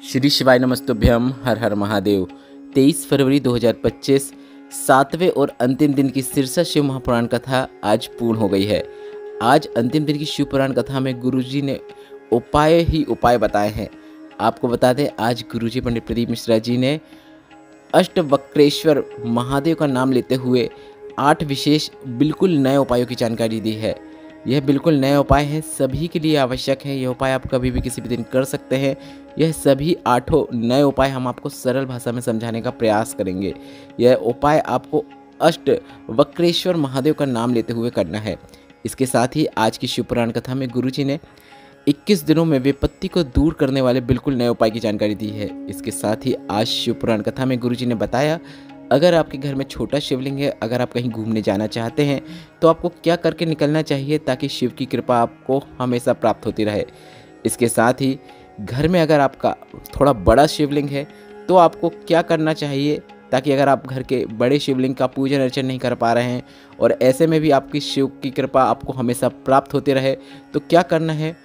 श्री शिवाय नमस्तुभ्यम। हर हर महादेव। 23 फरवरी 2025 सातवें और अंतिम दिन की सिरसा शिव महापुराण कथा आज पूर्ण हो गई है। आज अंतिम दिन की शिव पुराण कथा में गुरुजी ने उपाय ही उपाय बताए हैं। आपको बता दें, आज गुरुजी पंडित प्रदीप मिश्रा जी ने अष्टवक्रेश्वर महादेव का नाम लेते हुए 8 विशेष बिल्कुल नए उपायों की जानकारी दी है। यह बिल्कुल नए उपाय हैं, सभी के लिए आवश्यक है। यह उपाय आप कभी भी किसी भी दिन कर सकते हैं। यह सभी 8 नए उपाय हम आपको सरल भाषा में समझाने का प्रयास करेंगे। यह उपाय आपको अष्टवक्रेश्वर महादेव का नाम लेते हुए करना है। इसके साथ ही आज की शिव पुराण कथा में गुरुजी ने 21 दिनों में विपत्ति को दूर करने वाले बिल्कुल नए उपाय की जानकारी दी है। इसके साथ ही आज शिव पुराण कथा में गुरुजी ने बताया, अगर आपके घर में छोटा शिवलिंग है, अगर आप कहीं घूमने जाना चाहते हैं तो आपको क्या करके निकलना चाहिए ताकि शिव की कृपा आपको हमेशा प्राप्त होती रहे। इसके साथ ही घर में अगर आपका थोड़ा बड़ा शिवलिंग है तो आपको क्या करना चाहिए ताकि अगर आप घर के बड़े शिवलिंग का पूजन अर्चन नहीं कर पा रहे हैं और ऐसे में भी आपकी शिव की कृपा आपको हमेशा प्राप्त होती रहे तो क्या करना है,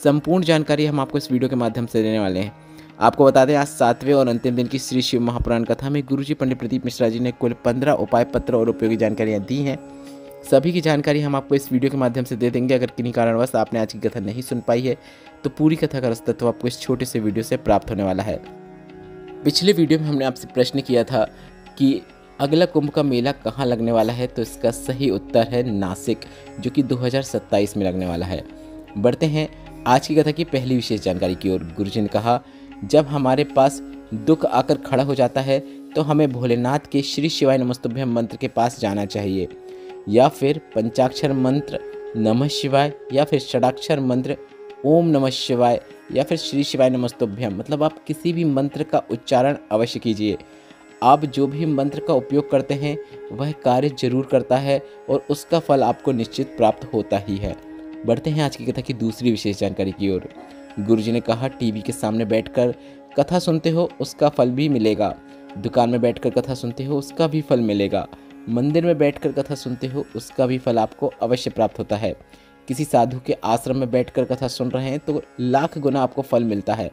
संपूर्ण जानकारी हम आपको इस वीडियो के माध्यम से देने वाले हैं। आपको बता दें, आज सातवें और अंतिम दिन की श्री शिव महापुराण कथा में गुरुजी पंडित प्रदीप मिश्रा जी ने कुल 15 उपाय पत्र और उपयोगी जानकारियाँ दी हैं। सभी की जानकारी हम आपको इस वीडियो के माध्यम से दे देंगे। अगर किन्हीं कारणवश आपने आज की कथा नहीं सुन पाई है तो पूरी कथा का रसतत्व आपको इस छोटे से वीडियो से प्राप्त होने वाला है। पिछले वीडियो में हमने आपसे प्रश्न किया था कि अगला कुंभ का मेला कहाँ लगने वाला है, तो इसका सही उत्तर है नासिक, जो कि 2027 में लगने वाला है। बढ़ते हैं आज की कथा की पहली विशेष जानकारी की ओर। गुरुजी ने कहा, जब हमारे पास दुख आकर खड़ा हो जाता है तो हमें भोलेनाथ के श्री शिवाय नमस्तुभ्यम मंत्र के पास जाना चाहिए, या फिर पंचाक्षर मंत्र नमः शिवाय, या फिर षडाक्षर मंत्र ओम नमः शिवाय, या फिर श्री शिवाय नमस्तुभ्यम। मतलब आप किसी भी मंत्र का उच्चारण अवश्य कीजिए। आप जो भी मंत्र का उपयोग करते हैं वह कार्य जरूर करता है और उसका फल आपको निश्चित प्राप्त होता ही है। बढ़ते हैं आज की कथा की दूसरी विशेष जानकारी की ओर। गुरुजी ने कहा, टीवी के सामने बैठकर कथा सुनते हो उसका फल भी मिलेगा, दुकान में बैठकर कथा सुनते हो उसका भी फल मिलेगा, मंदिर में बैठकर कथा सुनते हो उसका भी फल आपको अवश्य प्राप्त होता है। किसी साधु के आश्रम में बैठकर कथा सुन रहे हैं तो लाख गुना आपको फल मिलता है।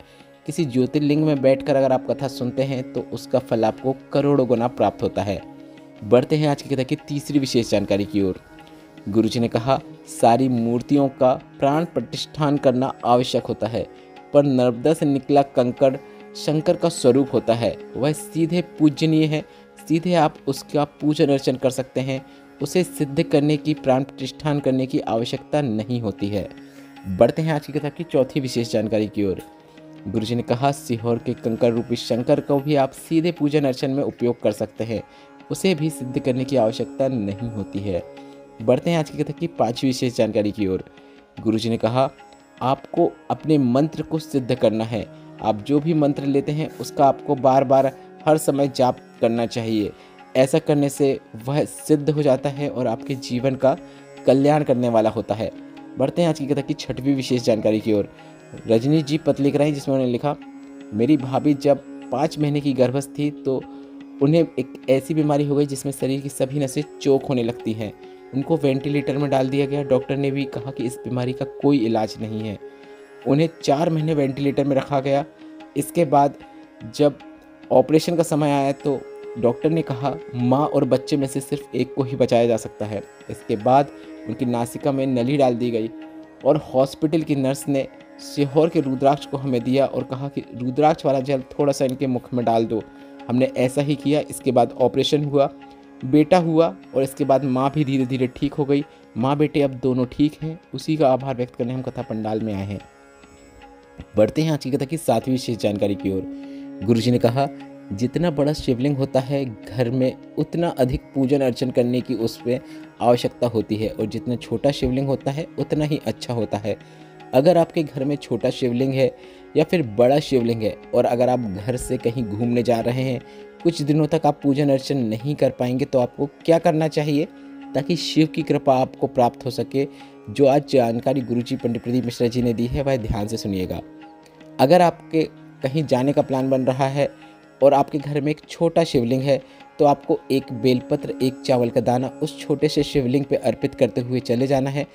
किसी ज्योतिर्लिंग में बैठकर अगर आप कथा सुनते हैं तो उसका फल आपको करोड़ों गुना प्राप्त होता है। बढ़ते हैं आज की कथा की तीसरी विशेष जानकारी की ओर। गुरुजी ने कहा, सारी मूर्तियों का प्राण प्रतिष्ठान करना आवश्यक होता है, पर नर्मदा से निकला कंकड़ शंकर का स्वरूप होता है। वह सीधे पूजनीय है, सीधे आप उसका पूजन अर्चन कर सकते हैं। उसे सिद्ध करने की, प्राण प्रतिष्ठान करने की आवश्यकता नहीं होती है। बढ़ते हैं आज की कथा की चौथी विशेष जानकारी की ओर। गुरुजी ने कहा, सीहोर के कंकड़ रूपी शंकर को भी आप सीधे पूजन अर्चन में उपयोग कर सकते हैं, उसे भी सिद्ध करने की आवश्यकता नहीं होती है। बढ़ते हैं आज की कथा की पांचवी विशेष जानकारी की ओर। गुरुजी ने कहा, आपको अपने मंत्र को सिद्ध करना है। आप जो भी मंत्र लेते हैं उसका आपको बार बार हर समय जाप करना चाहिए। ऐसा करने से वह सिद्ध हो जाता है और आपके जीवन का कल्याण करने वाला होता है। बढ़ते हैं आज की कथा की छठवीं विशेष जानकारी की ओर। रजनी जी पत्र लिख रहे हैं जिसमें उन्होंने लिखा, मेरी भाभी जब 5 महीने की गर्भस्थ थी तो उन्हें एक ऐसी बीमारी हो गई जिसमें शरीर की सभी नसें चोक होने लगती हैं। उनको वेंटिलेटर में डाल दिया गया। डॉक्टर ने भी कहा कि इस बीमारी का कोई इलाज नहीं है। उन्हें 4 महीने वेंटिलेटर में रखा गया। इसके बाद जब ऑपरेशन का समय आया तो डॉक्टर ने कहा माँ और बच्चे में से सिर्फ एक को ही बचाया जा सकता है। इसके बाद उनकी नासिका में नली डाल दी गई और हॉस्पिटल की नर्स ने सीहोर के रुद्राक्ष को हमें दिया और कहा कि रुद्राक्ष वाला जल थोड़ा सा इनके मुख में डाल दो। हमने ऐसा ही किया। इसके बाद ऑपरेशन हुआ, बेटा हुआ और इसके बाद माँ भी धीरे धीरे ठीक हो गई। माँ बेटे अब दोनों ठीक हैं। उसी का आभार व्यक्त करने हम कथा पंडाल में आए हैं। बढ़ते हैं आज की कथा की सातवीं विशेष जानकारी की ओर। गुरुजी ने कहा, जितना बड़ा शिवलिंग होता है घर में उतना अधिक पूजन अर्चन करने की उसमें आवश्यकता होती है, और जितना छोटा शिवलिंग होता है उतना ही अच्छा होता है। अगर आपके घर में छोटा शिवलिंग है या फिर बड़ा शिवलिंग है और अगर आप घर से कहीं घूमने जा रहे हैं, कुछ दिनों तक आप पूजन अर्चन नहीं कर पाएंगे तो आपको क्या करना चाहिए ताकि शिव की कृपा आपको प्राप्त हो सके। जो आज जानकारी गुरुजी पंडित प्रदीप मिश्रा जी ने दी है वह ध्यान से सुनिएगा। अगर आपके कहीं जाने का प्लान बन रहा है और आपके घर में एक छोटा शिवलिंग है तो आपको एक बेलपत्र, एक चावल का दाना उस छोटे से शिवलिंग पे अर्पित करते हुए चले जाना है।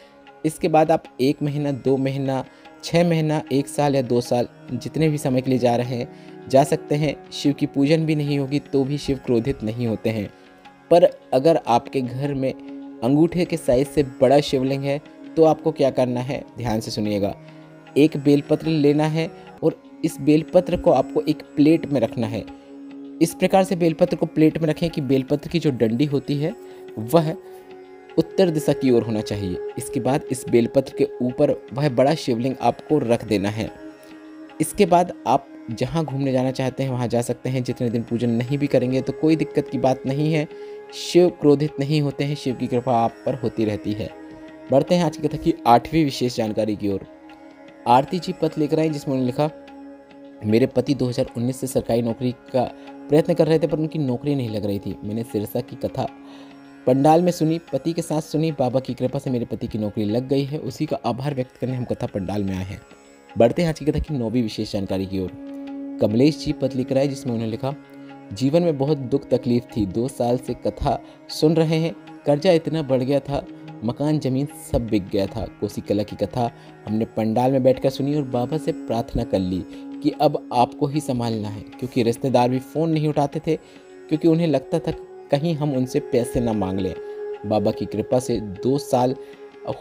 इसके बाद आप 1 महीना, 2 महीना 6 महीना, 1 साल या 2 साल जितने भी समय के लिए जा रहे हैं जा सकते हैं। शिव की पूजन भी नहीं होगी तो भी शिव क्रोधित नहीं होते हैं। पर अगर आपके घर में अंगूठे के साइज से बड़ा शिवलिंग है तो आपको क्या करना है, ध्यान से सुनिएगा। एक बेलपत्र लेना है और इस बेलपत्र को आपको एक प्लेट में रखना है। इस प्रकार से बेलपत्र को प्लेट में रखें कि बेलपत्र की जो डंडी होती है वह उत्तर दिशा की ओर होना चाहिए। इसके बाद इस बेलपत्र के ऊपर वह बड़ा शिवलिंग आपको रख देना है। इसके बाद आप जहाँ घूमने जाना चाहते हैं वहाँ जा सकते हैं। जितने दिन पूजन नहीं भी करेंगे तो कोई दिक्कत की बात नहीं है। शिव क्रोधित नहीं होते हैं, शिव की कृपा आप पर होती रहती है। बढ़ते हैं आज की कथा की 8वीं विशेष जानकारी की ओर। आरती जी पत्र लेकर आई जिसमें उन्होंने लिखा, मेरे पति 2019 से सरकारी नौकरी का प्रयत्न कर रहे थे पर उनकी नौकरी नहीं लग रही थी। मैंने सिरसा की कथा पंडाल में सुनी, पति के साथ सुनी। बाबा की कृपा से मेरे पति की नौकरी लग गई है। उसी का आभार व्यक्त करने हम कथा पंडाल में आए हैं। बढ़ते हैं आज की कथा की 9वीं विशेष जानकारी की ओर। कमलेश जी पत्र लेकर आए जिसमें उन्होंने लिखा, जीवन में बहुत दुख तकलीफ थी। 2 साल से कथा सुन रहे हैं। कर्जा इतना बढ़ गया था, मकान जमीन सब बिक गया था। कोसी कला की कथा हमने पंडाल में बैठकर सुनी और बाबा से प्रार्थना कर ली कि अब आपको ही संभालना है, क्योंकि रिश्तेदार भी फ़ोन नहीं उठाते थे, क्योंकि उन्हें लगता था कहीं हम उनसे पैसे ना मांग लें। बाबा की कृपा से 2 साल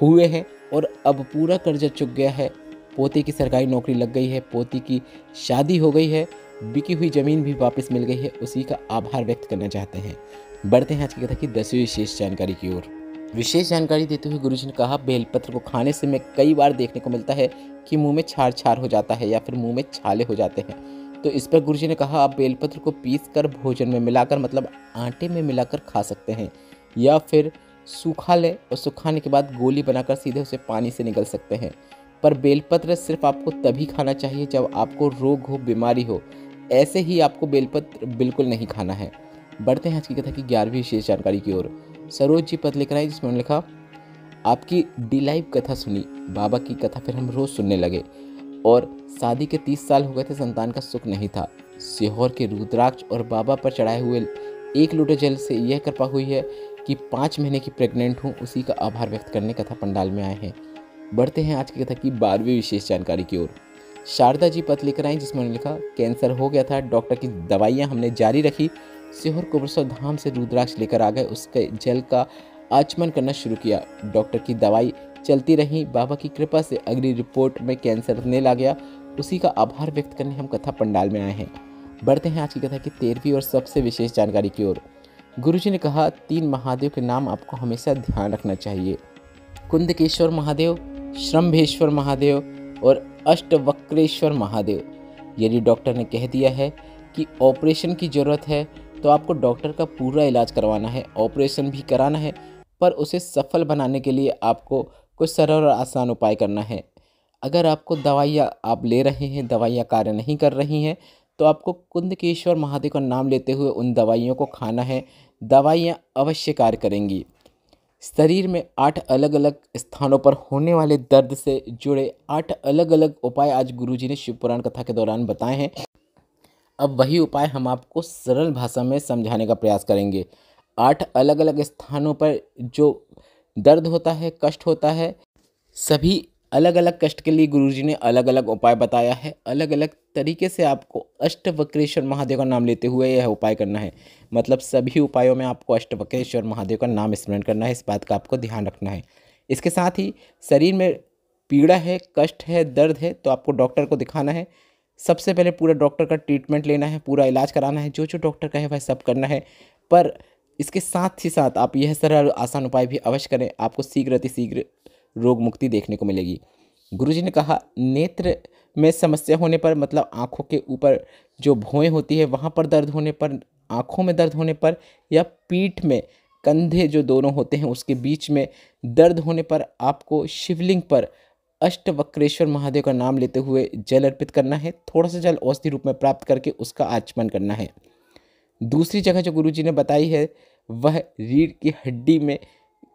हुए हैं और अब पूरा कर्जा चुक गया है। पोते की सरकारी नौकरी लग गई है, पोती की शादी हो गई है, बिकी हुई ज़मीन भी वापस मिल गई है। उसी का आभार व्यक्त करना चाहते हैं। बढ़ते हैं आज की कथा की 10वीं विशेष जानकारी की ओर। विशेष जानकारी देते हुए गुरुजी ने कहा, बेलपत्र को खाने से मैं कई बार देखने को मिलता है कि मुंह में छार छार हो जाता है या फिर मुंह में छाले हो जाते हैं। तो इस पर गुरुजी ने कहा, आप बेलपत्र को पीसकर भोजन में मिलाकर, मतलब आटे में मिलाकर खा सकते हैं, या फिर सूखा लें और सुखाने के बाद गोली बनाकर सीधे उसे पानी से निगल सकते हैं। पर बेलपत्र सिर्फ आपको तभी खाना चाहिए जब आपको रोग हो, बीमारी हो। ऐसे ही आपको बेलपत्र बिल्कुल नहीं खाना है। बढ़ते हैं आज की कथा की 11वीं विशेष जानकारी की ओर। सरोज जी पत्र लेकर आए जिसमें उन्होंने लिखा, आपकी डी लाइव कथा सुनी, बाबा की कथा फिर हम रोज़ सुनने लगे और शादी के 30 साल हो गए थे, संतान का सुख नहीं था। सीहोर के रुद्राक्ष और बाबा पर चढ़ाए हुए 1 लोटे जल से यह कृपा हुई है कि 5 महीने की प्रेग्नेंट हूँ। उसी का आभार व्यक्त करने कथा पंडाल में आए हैं। बढ़ते हैं आज की कथा की 12वीं विशेष जानकारी की ओर। शारदा जी पत्र लेकर आई जिसमें उन्होंने लिखा, कैंसर हो गया था, डॉक्टर की दवाइयाँ हमने जारी रखी। सीहोर कुबरसो धाम से रुद्राक्ष लेकर आ गए, उसके जल का आचमन करना शुरू किया। डॉक्टर की दवाई चलती रही। बाबा की कृपा से अगली रिपोर्ट में कैंसर ने ला गया। उसी का आभार व्यक्त करने हम कथा पंडाल में आए हैं। बढ़ते हैं आज की कथा की 13वीं और सबसे विशेष जानकारी की ओर। गुरुजी ने कहा, 3 महादेव के नाम आपको हमेशा ध्यान रखना चाहिए, कुंदकेश्वर महादेव, श्रम्भेश्वर महादेव और अष्टवक्रेश्वर महादेव। यदि डॉक्टर ने कह दिया है कि ऑपरेशन की ज़रूरत है तो आपको डॉक्टर का पूरा इलाज करवाना है, ऑपरेशन भी कराना है, पर उसे सफल बनाने के लिए आपको कुछ सरल और आसान उपाय करना है। अगर आपको दवाइयाँ आप ले रहे हैं, दवाइयाँ कार्य नहीं कर रही हैं, तो आपको कुंदकेश्वर महादेव का नाम लेते हुए उन दवाइयों को खाना है। दवाइयाँ अवश्य कार्य करेंगी। शरीर में 8 अलग अलग स्थानों पर होने वाले दर्द से जुड़े 8 अलग अलग उपाय आज गुरुजी ने शिव पुराण कथा के दौरान बताए हैं। अब वही उपाय हम आपको सरल भाषा में समझाने का प्रयास करेंगे। 8 अलग अलग स्थानों पर जो दर्द होता है, कष्ट होता है, सभी अलग अलग कष्ट के लिए गुरुजी ने अलग अलग उपाय बताया है। अलग अलग तरीके से आपको अष्टवक्रेश्वर महादेव का नाम लेते हुए यह उपाय करना है। मतलब सभी उपायों में आपको अष्टवक्रेश्वर महादेव का नाम स्मरण करना है, इस बात का आपको ध्यान रखना है। इसके साथ ही शरीर में पीड़ा है, कष्ट है, दर्द है, तो आपको डॉक्टर को दिखाना है। सबसे पहले पूरा डॉक्टर का ट्रीटमेंट लेना है, पूरा इलाज कराना है, जो जो डॉक्टर कहे वह सब करना है। पर इसके साथ ही साथ आप यह सरल आसान उपाय भी अवश्य करें, आपको शीघ्र अतिशीघ्र रोग मुक्ति देखने को मिलेगी। गुरुजी ने कहा, नेत्र में समस्या होने पर, मतलब आँखों के ऊपर जो भौएं होती है वहाँ पर दर्द होने पर, आँखों में दर्द होने पर, या पीठ में कंधे जो दोनों होते हैं उसके बीच में दर्द होने पर आपको शिवलिंग पर अष्टवक्रेश्वर महादेव का नाम लेते हुए जल अर्पित करना है। थोड़ा सा जल औषधि रूप में प्राप्त करके उसका आचमन करना है। दूसरी जगह जो गुरुजी ने बताई है वह रीढ़ की हड्डी में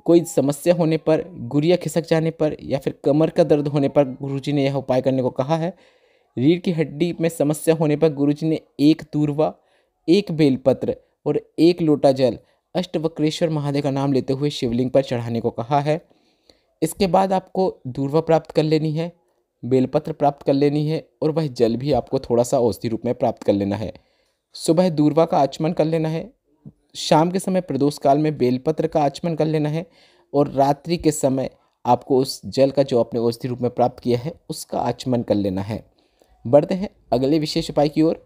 कोई समस्या होने पर, गुरिया खिसक जाने पर, या फिर कमर का दर्द होने पर गुरुजी ने यह उपाय करने को कहा है। रीढ़ की हड्डी में समस्या होने पर गुरुजी ने 1 दूर्वा, 1 बेलपत्र और 1 लोटा जल अष्टवक्रेश्वर महादेव का नाम लेते हुए शिवलिंग पर चढ़ाने को कहा है। इसके बाद आपको दूर्वा प्राप्त कर लेनी है, बेलपत्र प्राप्त कर लेनी है और वह जल भी आपको थोड़ा सा औषधि रूप में प्राप्त कर लेना है। सुबह दूर्वा का आचमन कर लेना है। शाम के समय प्रदोष काल में बेलपत्र का आचमन कर लेना है और रात्रि के समय आपको उस जल का जो आपने औषधि रूप में प्राप्त किया है उसका आचमन कर लेना है। बढ़ते हैं अगले विशेष उपाय की ओर।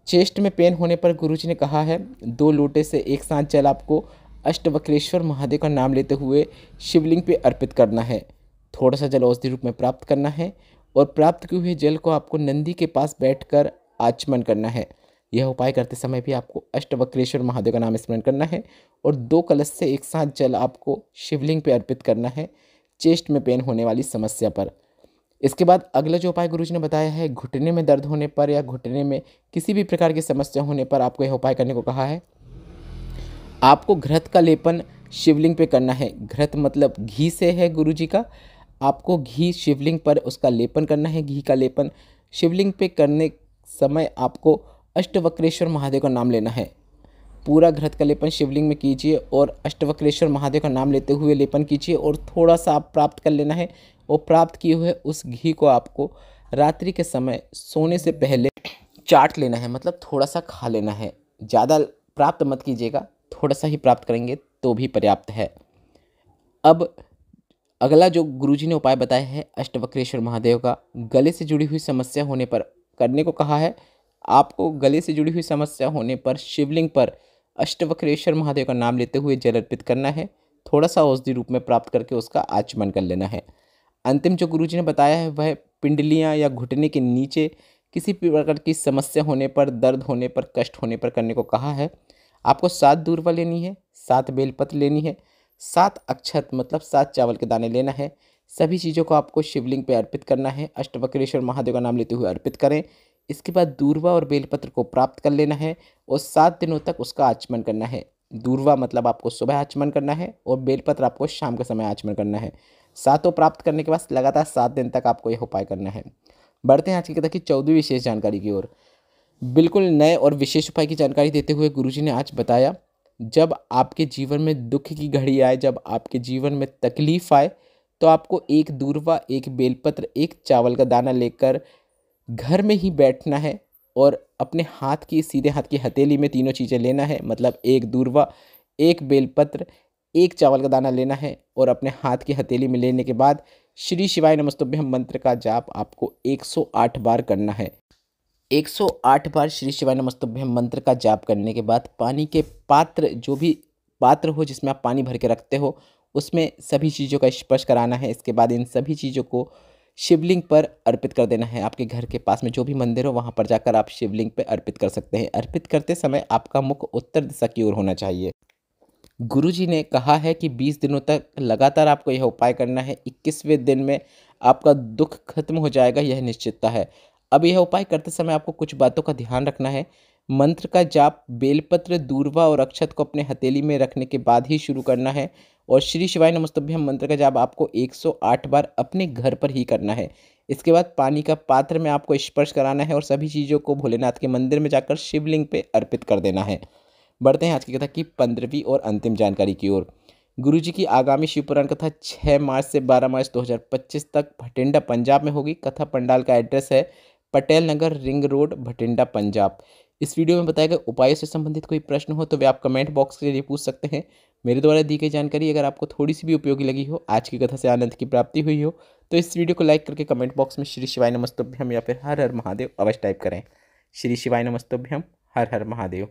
चेस्ट में पेन होने पर गुरुजी ने कहा है 2 लोटे से एक साथ जल आपको अष्टवक्रेश्वर महादेव का नाम लेते हुए शिवलिंग पे अर्पित करना है। थोड़ा सा जल औषधि रूप में प्राप्त करना है और प्राप्त किए हुए जल को आपको नंदी के पास बैठकर आचमन करना है। यह उपाय करते समय भी आपको अष्टवक्रेश्वर महादेव का नाम स्मरण करना है और 2 कलश से एक साथ जल आपको शिवलिंग पे अर्पित करना है चेस्ट में पेन होने वाली समस्या पर। इसके बाद अगला जो उपाय गुरुजी ने बताया है, घुटने में दर्द होने पर या घुटने में किसी भी प्रकार की समस्या होने पर आपको यह उपाय करने को कहा है। आपको घृत का लेपन शिवलिंग पे करना है। घृत मतलब घी से है गुरुजी का। आपको घी शिवलिंग पर उसका लेपन करना है। घी का लेपन शिवलिंग पे करने समय आपको अष्टवक्रेश्वर महादेव का नाम लेना है। पूरा घृत का लेपन शिवलिंग में कीजिए और अष्टवक्रेश्वर महादेव का नाम लेते हुए लेपन कीजिए और थोड़ा सा आप प्राप्त कर लेना है और प्राप्त किए हुए उस घी को आपको रात्रि के समय सोने से पहले चाट लेना है, मतलब थोड़ा सा खा लेना है। ज़्यादा प्राप्त मत कीजिएगा, थोड़ा सा ही प्राप्त करेंगे तो भी पर्याप्त है। अब अगला जो गुरुजी ने उपाय बताया है अष्टवक्रेश्वर महादेव का, गले से जुड़ी हुई समस्या होने पर करने को कहा है। आपको गले से जुड़ी हुई समस्या होने पर शिवलिंग पर अष्टवक्रेश्वर महादेव का नाम लेते हुए जल अर्पित करना है। थोड़ा सा औषधि रूप में प्राप्त करके उसका आचमन कर लेना है। अंतिम जो गुरुजी ने बताया है वह पिंडलियां या घुटने के नीचे किसी भी प्रकार की समस्या होने पर, दर्द होने पर, कष्ट होने पर करने को कहा है। आपको 7 दूर्वा लेनी है, 7 बेलपत्र लेनी है, 7 अक्षत मतलब 7 चावल के दाने लेना है। सभी चीज़ों को आपको शिवलिंग पे अर्पित करना है। अष्टवक्रेश्वर महादेव का नाम लेते हुए अर्पित करें। इसके बाद दूर्वा और बेलपत्र को प्राप्त कर लेना है और 7 दिनों तक उसका आचमन करना है। दूर्वा मतलब आपको सुबह आचमन करना है और बेलपत्र आपको शाम के समय आचमन करना है। सातों प्राप्त करने के बाद लगातार 7 दिन तक आपको यह उपाय करना है। बढ़ते हैं आज की कथा की 14वीं विशेष जानकारी की ओर। बिल्कुल नए और विशेष उपाय की जानकारी देते हुए गुरुजी ने आज बताया, जब आपके जीवन में दुख की घड़ी आए, जब आपके जीवन में तकलीफ आए, तो आपको 1 दूर्वा, 1 बेलपत्र, 1 चावल का दाना लेकर घर में ही बैठना है और अपने हाथ की सीधे हाथ की हथेली में तीनों चीज़ें लेना है। मतलब 1 दूर्वा, 1 बेलपत्र, 1 चावल का दाना लेना है और अपने हाथ की हथेली में लेने के बाद श्री शिवाय नमस्तुभ्यम मंत्र का जाप आपको 108 बार करना है। 108 बार श्री शिवाय नमस्तुभ्यम मंत्र का जाप करने के बाद पानी के पात्र, जो भी पात्र हो जिसमें आप पानी भर के रखते हो, उसमें सभी चीज़ों का स्पर्श कराना है। इसके बाद इन सभी चीज़ों को शिवलिंग पर अर्पित कर देना है। आपके घर के पास में जो भी मंदिर हो वहाँ पर जाकर आप शिवलिंग पे अर्पित कर सकते हैं। अर्पित करते समय आपका मुख उत्तर दिशा की ओर होना चाहिए। गुरुजी ने कहा है कि 20 दिनों तक लगातार आपको यह उपाय करना है। 21वें दिन में आपका दुख खत्म हो जाएगा, यह निश्चितता है। अब यह उपाय करते समय आपको कुछ बातों का ध्यान रखना है। मंत्र का जाप बेलपत्र, दूर्वा और अक्षत को अपने हथेली में रखने के बाद ही शुरू करना है और श्री शिवाय नमस्तुभ्यम मंत्र का जाप आपको 108 बार अपने घर पर ही करना है। इसके बाद पानी का पात्र में आपको स्पर्श कराना है और सभी चीज़ों को भोलेनाथ के मंदिर में जाकर शिवलिंग पे अर्पित कर देना है। बढ़ते हैं आज की कथा की 15वीं और अंतिम जानकारी की ओर। गुरुजी की आगामी शिवपुराण कथा 6 मार्च से 12 मार्च 2025 तक भटिंडा पंजाब में होगी। कथा पंडाल का एड्रेस है पटेल नगर, रिंग रोड, भटिंडा, पंजाब। इस वीडियो में बताए गए उपायों से संबंधित कोई प्रश्न हो तो वे आप कमेंट बॉक्स के जरिए पूछ सकते हैं। मेरे द्वारा दी गई जानकारी अगर आपको थोड़ी सी भी उपयोगी लगी हो, आज की कथा से आनंद की प्राप्ति हुई हो, तो इस वीडियो को लाइक करके कमेंट बॉक्स में श्री शिवाय नमस्तुभ्यम या फिर हर हर महादेव अवश्य टाइप करें। श्री शिवाय नमस्तुभ्यम, हर हर महादेव।